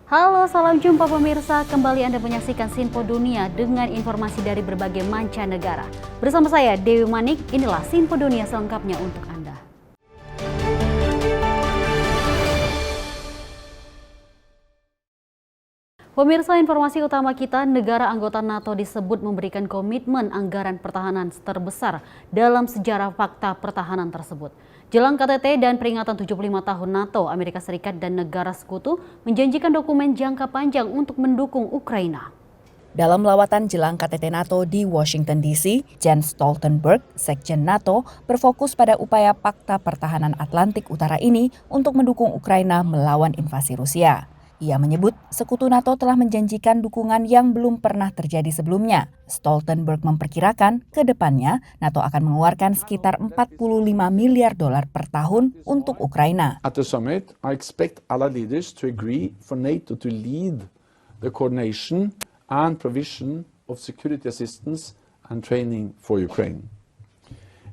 Halo, salam jumpa pemirsa. Kembali Anda menyaksikan Sinpo Dunia dengan informasi dari berbagai mancanegara. Bersama saya, Dewi Manik, inilah Sinpo Dunia selengkapnya untuk Anda. Pemirsa, informasi utama kita, negara anggota NATO disebut memberikan komitmen anggaran pertahanan terbesar dalam sejarah fakta pertahanan tersebut. Jelang KTT dan peringatan 75 tahun NATO, Amerika Serikat dan negara sekutu menjanjikan dokumen jangka panjang untuk mendukung Ukraina. Dalam lawatan jelang KTT NATO di Washington DC, Jens Stoltenberg, Sekjen NATO, berfokus pada upaya Pakta Pertahanan Atlantik Utara ini untuk mendukung Ukraina melawan invasi Rusia. Ia menyebut sekutu NATO telah menjanjikan dukungan yang belum pernah terjadi sebelumnya. Stoltenberg memperkirakan ke depannya NATO akan mengeluarkan sekitar $45 miliar per tahun untuk Ukraina. At the summit, I expect allied leaders to agree for NATO to lead the coordination and provision of security assistance and training for Ukraine.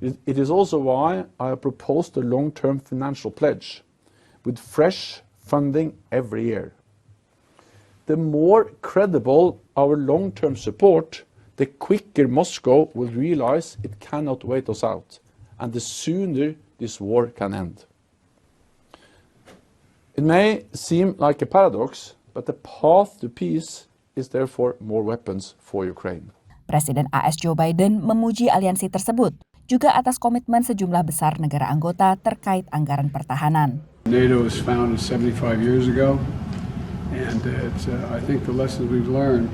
It is also why I proposed a long-term financial pledge with fresh funding every year. The more credible our long-term support, the quicker Moscow will realize it cannot wait us out, and the sooner this war can end. It may seem like a paradox, but the path to peace is therefore more weapons for Ukraine. Presiden AS Joe Biden memuji aliansi tersebut, juga atas komitmen sejumlah besar negara anggota terkait anggaran pertahanan. NATO was founded 75 years ago, and I think the lessons we've learned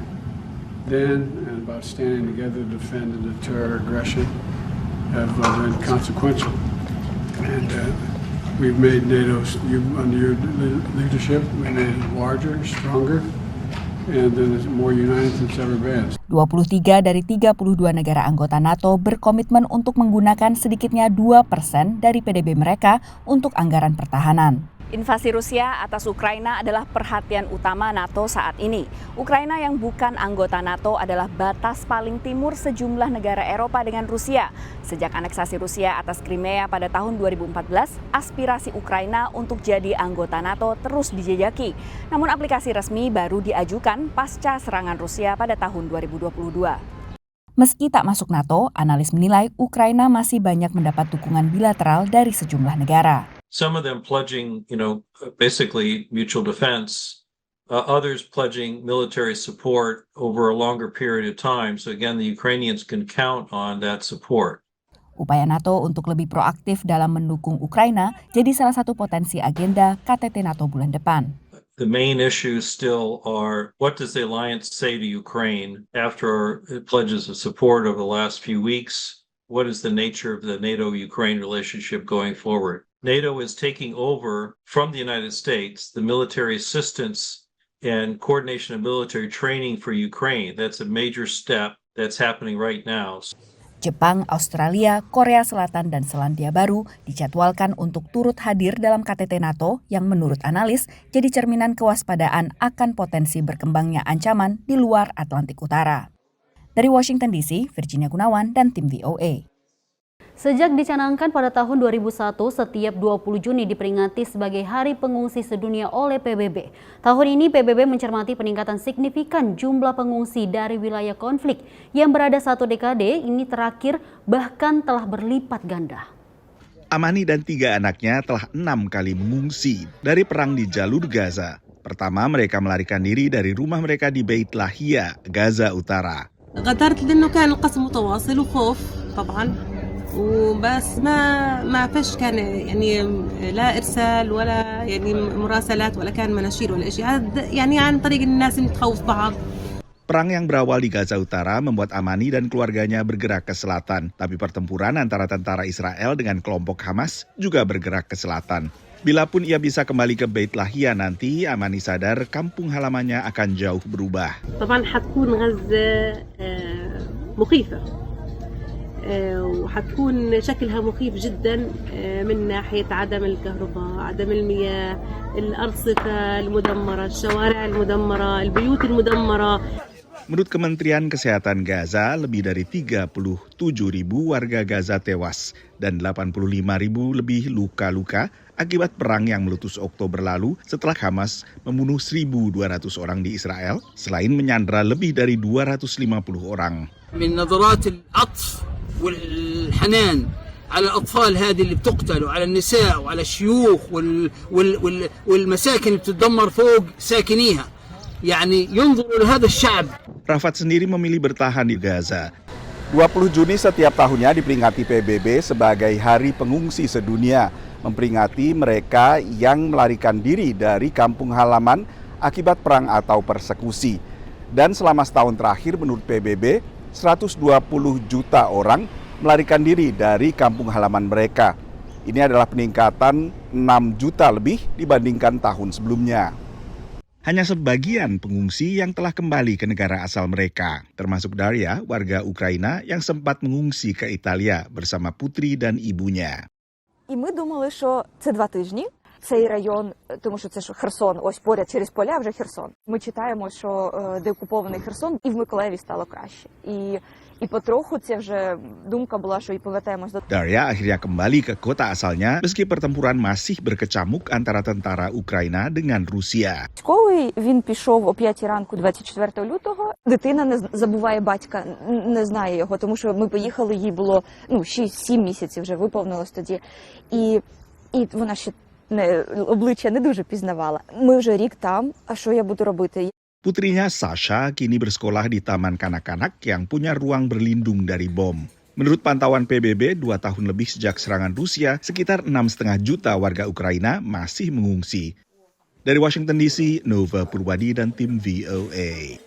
then and about standing together to defend and deter aggression have been consequential. And we've made NATO, under your leadership, we made it larger, stronger, and then it's more united than it's ever been. 23 dari 32 negara anggota NATO berkomitmen untuk menggunakan sedikitnya 2% dari PDB mereka untuk anggaran pertahanan. Invasi Rusia atas Ukraina adalah perhatian utama NATO saat ini. Ukraina yang bukan anggota NATO adalah batas paling timur sejumlah negara Eropa dengan Rusia. Sejak aneksasi Rusia atas Crimea pada tahun 2014, aspirasi Ukraina untuk jadi anggota NATO terus dijajaki. Namun aplikasi resmi baru diajukan pasca serangan Rusia pada tahun 2022. Meski tak masuk NATO, analis menilai Ukraina masih banyak mendapat dukungan bilateral dari sejumlah negara. Some of them pledging, basically mutual defense, others pledging military support over a longer period of time. So again, the Ukrainians can count on that support. Upaya NATO untuk lebih proaktif dalam mendukung Ukraina jadi salah satu potensi agenda KTT NATO bulan depan. The main issues still are, what does the alliance say to Ukraine after it pledges of support over the last few weeks? What is the nature of the NATO-Ukraine relationship going forward? NATO is taking over from the United States the military assistance and coordination of military training for Ukraine. That's a major step that's happening right now. Jepang, Australia, Korea Selatan, dan Selandia Baru dijadwalkan untuk turut hadir dalam KTT NATO yang menurut analis jadi cerminan kewaspadaan akan potensi berkembangnya ancaman di luar Atlantik Utara. Dari Washington DC, Virginia Gunawan dan tim VOA. Sejak dicanangkan pada tahun 2001, setiap 20 Juni diperingati sebagai Hari Pengungsi Sedunia oleh PBB. Tahun ini PBB mencermati peningkatan signifikan jumlah pengungsi dari wilayah konflik yang berada satu dekade ini terakhir bahkan telah berlipat ganda. Amani dan 3 anaknya telah 6 kali mengungsi dari perang di jalur Gaza. Pertama, mereka melarikan diri dari rumah mereka di Beit Lahia, Gaza Utara. غادرت لأنه كان القسم متواصل وخوف طبعا وبس ما فيش كان يعني لا إرسال ولا يعني مراسلات ولا كان مناشير ولا شيء يعني عن طريق الناس اللي تخوف بعض. Perang yang berawal di Gaza Utara membuat Amani dan keluarganya bergerak ke selatan, tapi pertempuran antara tentara Israel dengan kelompok Hamas juga bergerak ke selatan. Bila pun ia bisa kembali ke Beit Lahia nanti, Amani sadar kampung halamannya akan jauh berubah. طبعا حتكون غزة مخيفة وحتكون شكلها مخيف جدا من ناحية عدم الكهرباء، عدم المياه، الأرصفة المدمرة، الشوارع المدمرة، البيوت المدمرة. Menurut Kementerian Kesehatan Gaza, lebih dari 37.000 warga Gaza tewas dan 85.000 lebih luka-luka akibat perang yang meletus Oktober lalu setelah Hamas membunuh 1.200 orang di Israel, selain menyandera lebih dari 250 orang. من نظرات العطف والحنان على الأطفال هذه اللي بتقتل وعلى النساء وعلى الشيوخ والمساكن اللي بتدمر فوق ساكنيها يعني ينظروا لهذا الشعب. Rafat sendiri memilih bertahan di Gaza. 20 Juni setiap tahunnya diperingati PBB sebagai Hari Pengungsi Sedunia, memperingati mereka yang melarikan diri dari kampung halaman akibat perang atau persekusi. Dan selama setahun terakhir menurut PBB, 120 juta orang melarikan diri dari kampung halaman mereka. Ini adalah peningkatan 6 juta lebih dibandingkan tahun sebelumnya. Hanya sebagian pengungsi yang telah kembali ke negara asal mereka, termasuk Daria, warga Ukraina yang sempat mengungsi ke Italia bersama putri dan ibunya. І ми думали, що це 2 тижні. Цей район, тому що це ж Херсон, ось поряд через поля вже Херсон. Ми читаємо, що деокупований Херсон, і в Миколаєві стало краще. І потроху це вже думка була, що і повертаємось до... Daria akhirnya кembali ke kota asalnya meski pertempuran masih berkecamuk antara tentara Ukraina dengan Rusia. Військовий, він пішов о 5 ранку 24 лютого. Дитина не забуває батька, не знає його, тому що ми поїхали, їй було 6-7 місяців вже виповнилось тоді. І вона ще обличчя не дуже пізнавала. Ми вже рік там, а що я буду робити? Putrinya Sasha kini bersekolah di taman kanak-kanak yang punya ruang berlindung dari bom. Menurut pantauan PBB, 2 tahun lebih sejak serangan Rusia, sekitar 6,5 juta warga Ukraina masih mengungsi. Dari Washington DC, Nova Purwadi dan tim VOA.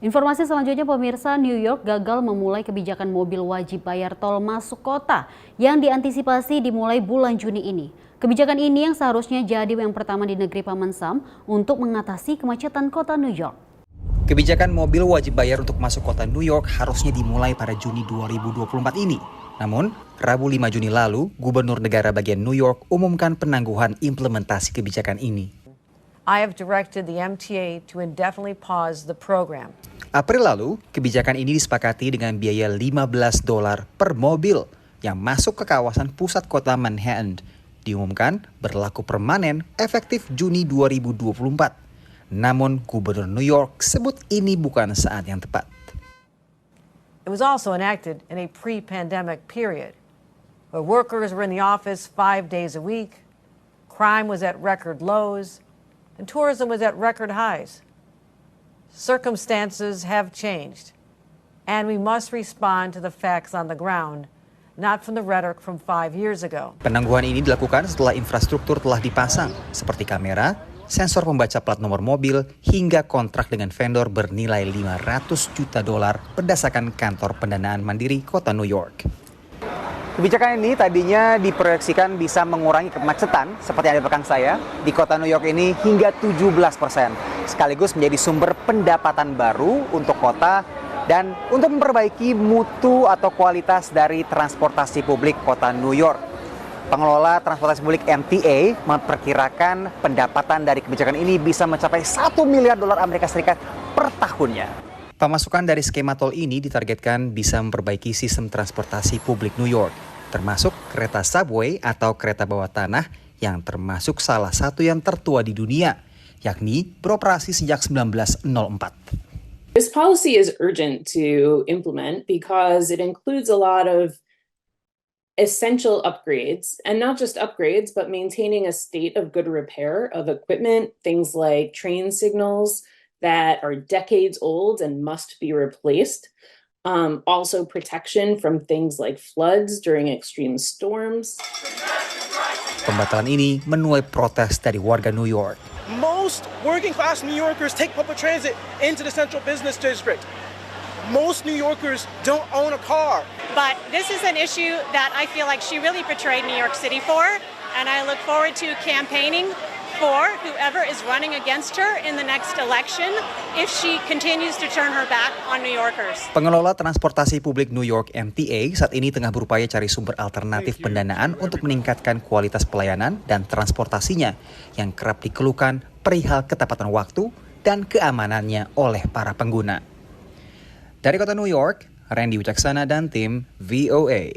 Informasi selanjutnya, pemirsa, New York gagal memulai kebijakan mobil wajib bayar tol masuk kota yang diantisipasi dimulai bulan Juni ini. Kebijakan ini yang seharusnya jadi yang pertama di negeri Paman Sam untuk mengatasi kemacetan kota New York. Kebijakan mobil wajib bayar untuk masuk kota New York harusnya dimulai pada Juni 2024 ini. Namun, Rabu 5 Juni lalu, Gubernur Negara bagian New York umumkan penangguhan implementasi kebijakan ini. I have directed the MTA to indefinitely pause the program. April lalu, kebijakan ini disepakati dengan biaya $15 per mobil yang masuk ke kawasan pusat kota Manhattan. Diumumkan berlaku permanen efektif Juni 2024. Namun Gubernur New York sebut ini bukan saat yang tepat. It was also enacted in a pre-pandemic period, where workers were in the office 5 days a week, crime was at record lows, and tourism was at record highs. Circumstances have changed, and we must respond to the facts on the ground, not from the rhetoric from 5 years ago. Penangguhan ini dilakukan setelah infrastruktur telah dipasang, seperti kamera, sensor pembaca plat nomor mobil, hingga kontrak dengan vendor bernilai $500 juta berdasarkan kantor pendanaan mandiri kota New York. Kebijakan ini tadinya diproyeksikan bisa mengurangi kemacetan, seperti yang ada di belakang saya, di kota New York ini hingga 17%, sekaligus menjadi sumber pendapatan baru untuk kota dan untuk memperbaiki mutu atau kualitas dari transportasi publik kota New York. Pengelola transportasi publik MTA memperkirakan pendapatan dari kebijakan ini bisa mencapai $1 miliar Amerika Serikat per tahunnya. Pemasukan dari skema tol ini ditargetkan bisa memperbaiki sistem transportasi publik New York, termasuk kereta subway atau kereta bawah tanah yang termasuk salah satu yang tertua di dunia, yakni beroperasi sejak 1904. This policy is urgent to implement because it includes a lot of essential upgrades, and not just upgrades, but maintaining a state of good repair of equipment, things like train signals that are decades old and must be replaced. Also protection from things like floods during extreme storms. Pembatalan ini menuai protes dari warga New York. Most working class New Yorkers take public transit into the central business district. Most New Yorkers don't own a car. But this is an issue that I feel like she really portrayed New York City for, and I look forward to campaigning for whoever is running against her in the next election if she continues to turn her back on New Yorkers. Pengelola transportasi publik New York MTA saat ini tengah berupaya cari sumber alternatif pendanaan untuk meningkatkan kualitas pelayanan dan transportasinya yang kerap dikeluhkan perihal ketepatan waktu dan keamanannya oleh para pengguna. Dari kota New York, Randy Wicaksana dan tim VOA.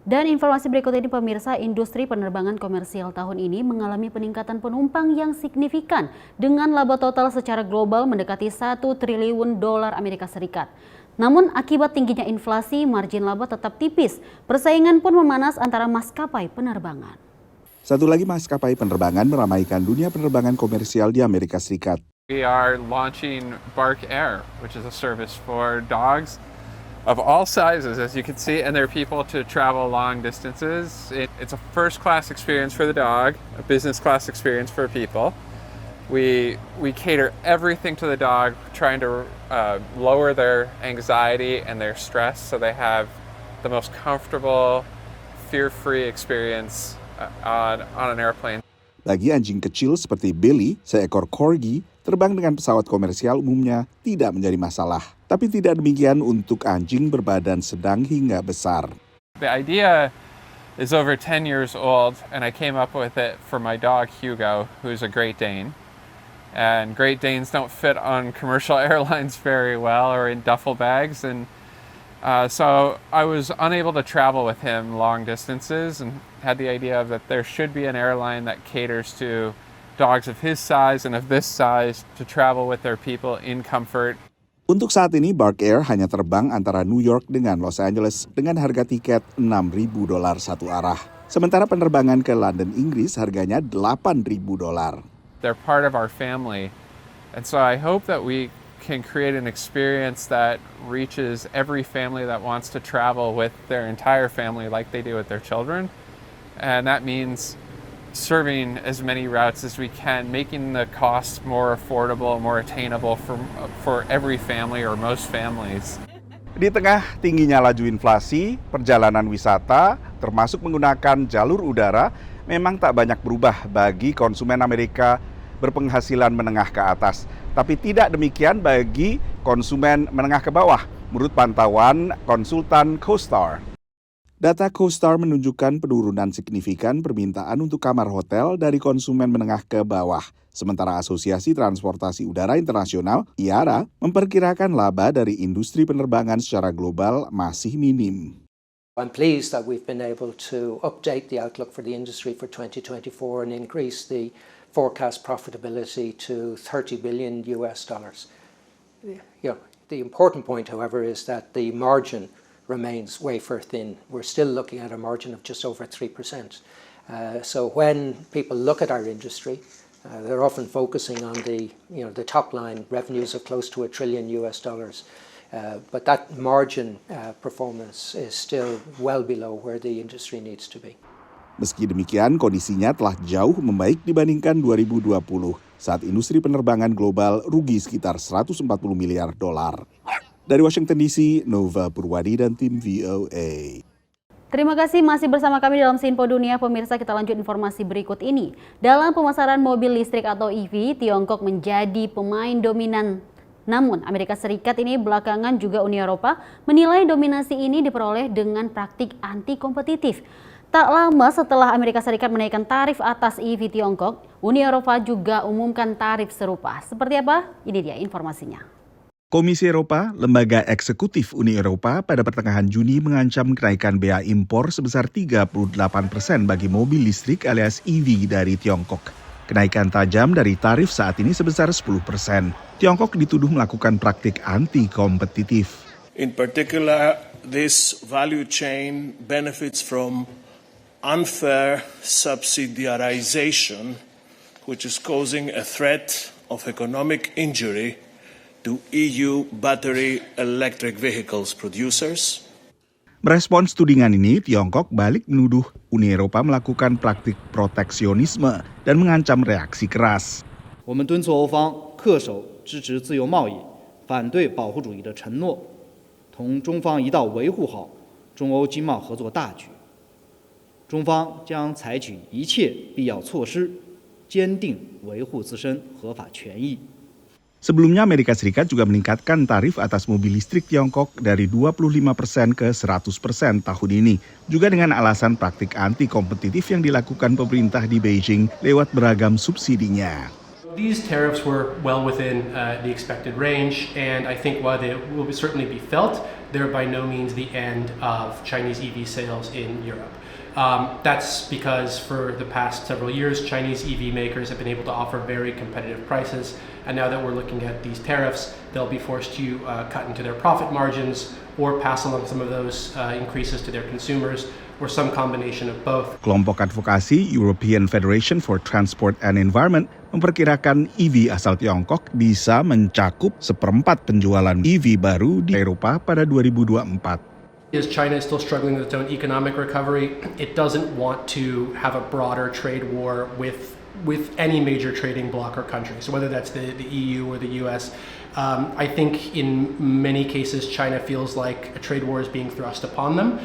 Dan informasi berikut ini pemirsa, industri penerbangan komersial tahun ini mengalami peningkatan penumpang yang signifikan dengan laba total secara global mendekati 1 triliun dolar Amerika Serikat. Namun akibat tingginya inflasi, margin laba tetap tipis. Persaingan pun memanas antara maskapai penerbangan. Satu lagi maskapai penerbangan meramaikan dunia penerbangan komersial di Amerika Serikat. We are launching Bark Air, which is a service for dogs of all sizes, as you can see, and there are people to travel long distances. It's a first-class experience for the dog, a business-class experience for people. We cater everything to the dog, trying to lower their anxiety and their stress so they have the most comfortable, fear-free experience on an airplane. Bagi anjing kecil seperti Billy, seekor corgi, terbang dengan pesawat komersial umumnya tidak menjadi masalah. Tapi tidak demikian untuk anjing berbadan sedang hingga besar. The idea is over 10 years old, and I came up with it for my dog Hugo, who's a Great Dane. And Great Danes don't fit on commercial airlines very well or in duffel bags, and so I was unable to travel with him long distances and had the idea that there should be an airline that caters to dogs of his size and of this size to travel with their people in comfort. Untuk saat ini, Bark Air hanya terbang antara New York dengan Los Angeles dengan harga tiket $6.000 satu arah. Sementara penerbangan ke London, Inggris harganya $8.000. They're part of our family, and so I hope that we can create an experience that reaches every family that wants to travel with their entire family like they do with their children. And that means serving as many routes as we can, making the costs more affordable, more attainable for every family or most families. Di tengah tingginya laju inflasi, perjalanan wisata, termasuk menggunakan jalur udara, memang tak banyak berubah bagi konsumen Amerika berpenghasilan menengah ke atas. Tapi tidak demikian bagi konsumen menengah ke bawah, menurut pantauan konsultan CoStar. Data CoStar menunjukkan penurunan signifikan permintaan untuk kamar hotel dari konsumen menengah ke bawah. Sementara Asosiasi Transportasi Udara Internasional, IATA, memperkirakan laba dari industri penerbangan secara global masih minim. I'm pleased that we've been able to update the outlook for the industry for 2024 and increase the forecast profitability to $30 billion. The important point, however, is that the margin remains wafer thin. We're still looking at a margin of just over 3%. So when people look at our industry, they're often focusing on the top line revenues of close to $1 trillion. But that margin performance is still well below where the industry needs to be. Meski demikian, kondisinya telah jauh membaik dibandingkan 2020 saat industri penerbangan global rugi sekitar $140 miliar. Dari Washington DC, Nova Purwadi dan tim VOA. Terima kasih masih bersama kami dalam Sinpo Dunia. Pemirsa, kita lanjut informasi berikut ini. Dalam pemasaran mobil listrik atau EV, Tiongkok menjadi pemain dominan. Namun, Amerika Serikat ini belakangan juga Uni Eropa menilai dominasi ini diperoleh dengan praktik anti-kompetitif. Tak lama setelah Amerika Serikat menaikkan tarif atas EV Tiongkok, Uni Eropa juga umumkan tarif serupa. Seperti apa? Ini dia informasinya. Komisi Eropa, lembaga eksekutif Uni Eropa, pada pertengahan Juni mengancam kenaikan bea impor sebesar 38% bagi mobil listrik alias EV dari Tiongkok. Kenaikan tajam dari tarif saat ini sebesar 10%. Tiongkok dituduh melakukan praktik anti-kompetitif. In particular, this value chain benefits from unfair subsidiarization, which is causing a threat of economic injury to EU battery electric vehicles producers. Merespons tudingan ini, Tiongkok balik menuduh Uni Eropa melakukan praktik proteksionisme dan mengancam reaksi keras. 我们敦促欧方恪守支持自由贸易、反对保护主义的承诺，同中方一道维护好中欧经贸合作大局。中方将采取一切必要措施，坚定维护自身合法权益。 Sebelumnya Amerika Serikat juga meningkatkan tarif atas mobil listrik Tiongkok dari 25% ke 100% tahun ini, juga dengan alasan praktik anti-kompetitif yang dilakukan pemerintah di Beijing lewat beragam subsidinya. These tariffs were well within the expected range, and I think while they will certainly be felt, they're by no means the end of Chinese EV sales in Europe. That's because for the past several years, Chinese EV makers have been able to offer very competitive prices. And now that we're looking at these tariffs, they'll be forced to cut into their profit margins or pass along some of those increases to their consumers, or some combination of both. Kelompok advokasi European Federation for Transport and Environment memperkirakan EV asal Tiongkok bisa mencakup 1/4 penjualan EV baru di Eropa pada 2024. As China is still struggling with its own economic recovery, it doesn't want to have a broader trade war with any major trading bloc or country. So whether that's the EU or the US, I think in many cases China feels like a trade war is being thrust upon them.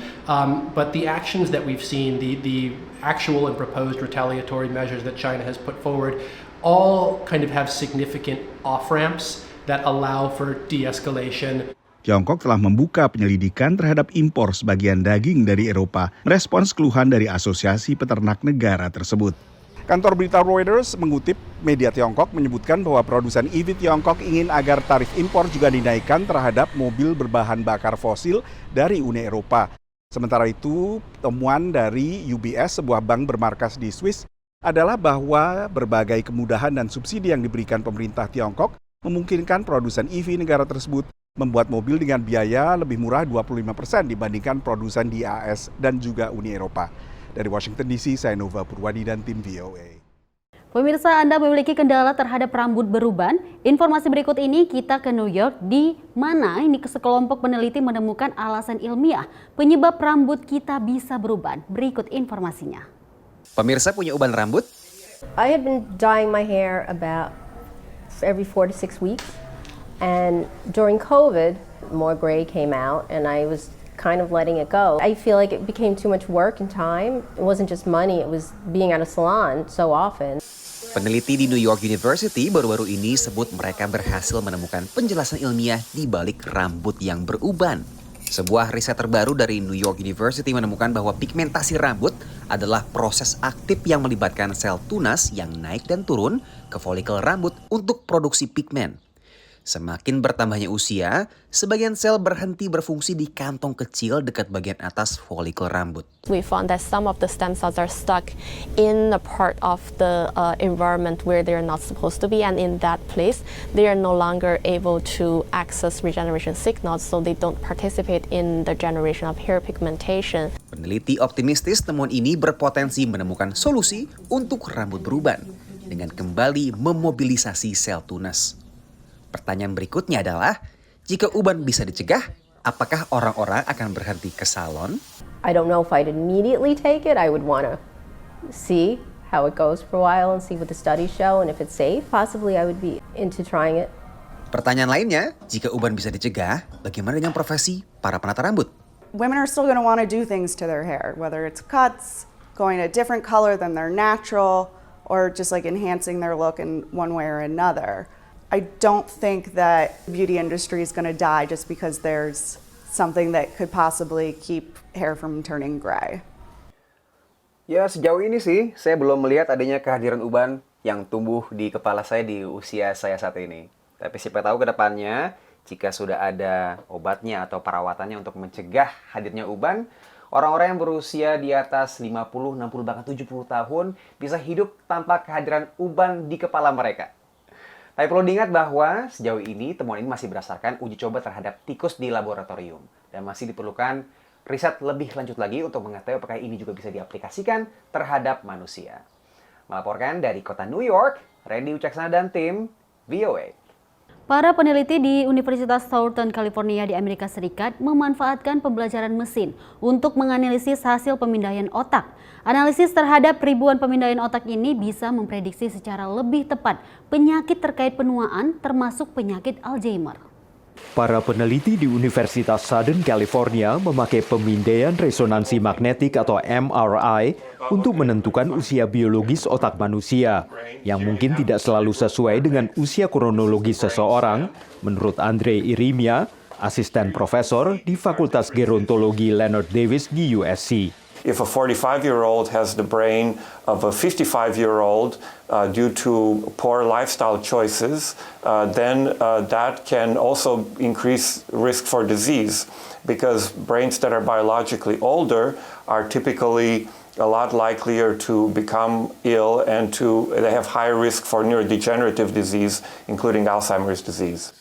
But the actions that we've seen, the actual and proposed retaliatory measures that China has put forward, all kind of have significant off-ramps that allow for de-escalation. Tiongkok telah membuka penyelidikan terhadap impor sebagian daging dari Eropa, merespons keluhan dari Asosiasi Peternak Negara tersebut. Kantor berita Reuters mengutip media Tiongkok menyebutkan bahwa produsen EV Tiongkok ingin agar tarif impor juga dinaikkan terhadap mobil berbahan bakar fosil dari Uni Eropa. Sementara itu, temuan dari UBS, sebuah bank bermarkas di Swiss, adalah bahwa berbagai kemudahan dan subsidi yang diberikan pemerintah Tiongkok memungkinkan produsen EV negara tersebut membuat mobil dengan biaya lebih murah 25% dibandingkan produsen di AS dan juga Uni Eropa. Dari Washington DC, saya Nova Purwadi dan tim VOA. Pemirsa, Anda memiliki kendala terhadap rambut beruban? Informasi berikut ini kita ke New York, di mana ini sekelompok peneliti menemukan alasan ilmiah penyebab rambut kita bisa beruban. Berikut informasinya. Pemirsa punya uban rambut? I had been dyeing my hair about every 4 to 6 weeks. And during COVID, more gray came out and I was kind of letting it go. I feel like it became too much work and time. It wasn't just money, it was being at a salon so often. Peneliti di New York University baru-baru ini sebut mereka berhasil menemukan penjelasan ilmiah di balik rambut yang beruban. Sebuah riset terbaru dari New York University menemukan bahwa pigmentasi rambut adalah proses aktif yang melibatkan sel tunas yang naik dan turun ke folikel rambut untuk produksi pigmen. Semakin bertambahnya usia, sebagian sel berhenti berfungsi di kantong kecil dekat bagian atas folikel rambut. We found that some of the stem cells are stuck in a part of the environment where they're not supposed to be, and in that place, they are no longer able to access regeneration signals, so they don't participate in the generation of hair pigmentation. Peneliti optimistis temuan ini berpotensi menemukan solusi untuk rambut beruban dengan kembali memobilisasi sel tunas. Pertanyaan berikutnya adalah, jika uban bisa dicegah, apakah orang-orang akan berhenti ke salon? I don't know if I'd immediately take it. I would want to see how it goes for a while and see what the studies show, and if it's safe, possibly I would be into trying it. Pertanyaan lainnya, jika uban bisa dicegah, bagaimana dengan profesi para penata rambut? Women are still going to want to do things to their hair, whether it's cuts, going a different color than their natural, or just like enhancing their look in one way or another. I don't think that the beauty industry is going to die just because there's something that could possibly keep hair from turning gray. Ya, sejauh ini sih saya belum melihat adanya kehadiran uban yang tumbuh di kepala saya di usia saya saat ini. Tapi siapa tahu ke depannya, jika sudah ada obatnya atau perawatannya untuk mencegah hadirnya uban, orang-orang yang berusia di atas 50, 60, bahkan 70 tahun bisa hidup tanpa kehadiran uban di kepala mereka. Tapi perlu diingat bahwa sejauh ini temuan ini masih berdasarkan uji coba terhadap tikus di laboratorium dan masih diperlukan riset lebih lanjut lagi untuk mengetahui apakah ini juga bisa diaplikasikan terhadap manusia. Melaporkan dari kota New York, Randy Ucaksana dan tim VOA. Para peneliti di Universitas Southern California di Amerika Serikat memanfaatkan pembelajaran mesin untuk menganalisis hasil pemindahan otak. Analisis terhadap ribuan pemindahan otak ini bisa memprediksi secara lebih tepat penyakit terkait penuaan, termasuk penyakit Alzheimer. Para peneliti di Universitas Southern California memakai pemindaian resonansi magnetik atau MRI untuk menentukan usia biologis otak manusia, yang mungkin tidak selalu sesuai dengan usia kronologis seseorang, menurut Andre Irimia, asisten profesor di Fakultas Gerontologi Leonard Davis di USC. If a 45-year-old has the brain of a 55-year-old due to poor lifestyle choices, then that can also increase risk for disease, because brains that are biologically older are typically a lot likelier to become ill and they have higher risk for neurodegenerative disease, including Alzheimer's disease.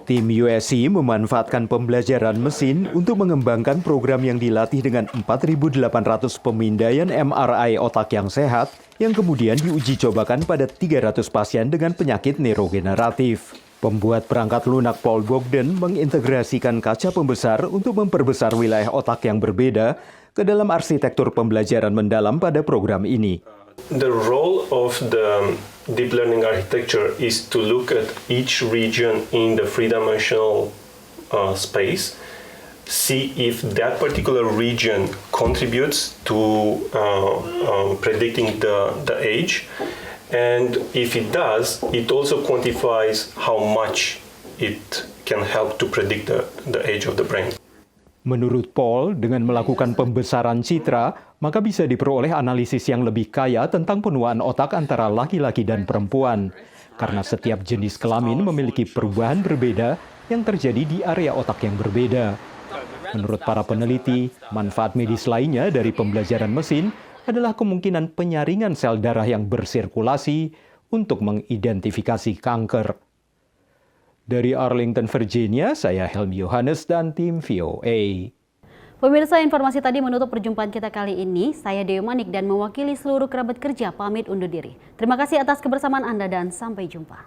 Tim USC memanfaatkan pembelajaran mesin untuk mengembangkan program yang dilatih dengan 4.800 pemindaian MRI otak yang sehat yang kemudian diuji cobakan pada 300 pasien dengan penyakit neurogeneratif. Pembuat perangkat lunak Paul Bogdan mengintegrasikan kaca pembesar untuk memperbesar wilayah otak yang berbeda ke dalam arsitektur pembelajaran mendalam pada program ini. The role of the deep learning architecture is to look at each region in the three-dimensional space, see if that particular region contributes to predicting the age, and if it does, it also quantifies how much it can help to predict the age of the brain. Menurut Paul, dengan melakukan pembesaran citra, maka bisa diperoleh analisis yang lebih kaya tentang penuaan otak antara laki-laki dan perempuan. Karena setiap jenis kelamin memiliki perubahan berbeda yang terjadi di area otak yang berbeda. Menurut para peneliti, manfaat medis lainnya dari pembelajaran mesin adalah kemungkinan penyaringan sel darah yang bersirkulasi untuk mengidentifikasi kanker. Dari Arlington, Virginia, saya Helmi Yohanes dan tim VOA. Pemirsa, informasi tadi menutup perjumpaan kita kali ini. Saya Dewi Manik dan mewakili seluruh kerabat kerja pamit undur diri. Terima kasih atas kebersamaan Anda dan sampai jumpa.